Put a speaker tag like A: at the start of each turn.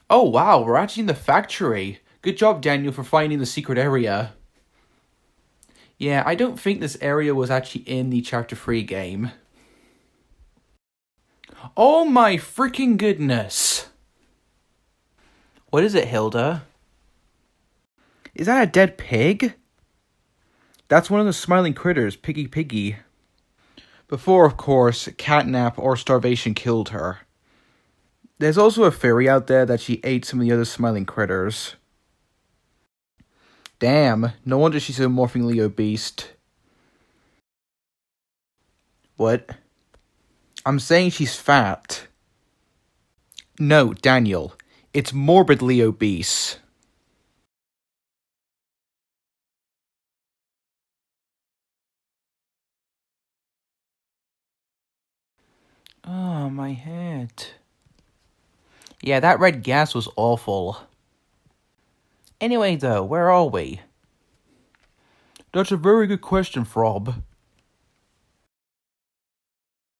A: Oh wow, we're actually in the factory. Good job, Daniel, for finding the secret area. Yeah, I don't think this area was actually in the Chapter 3 game. Oh my freaking goodness! What is it, Hilda? Is that a dead pig? That's one of the smiling critters, Picky Piggy. Before, of course, CatNap or starvation killed her. There's also a theory out there that she ate some of the other smiling critters. Damn, no wonder she's so morphingly obese. What? I'm saying she's fat. No, Daniel. It's morbidly obese. Oh, my head. Yeah, that red gas was awful. Anyway, though, where are we? That's a very good question, Frob.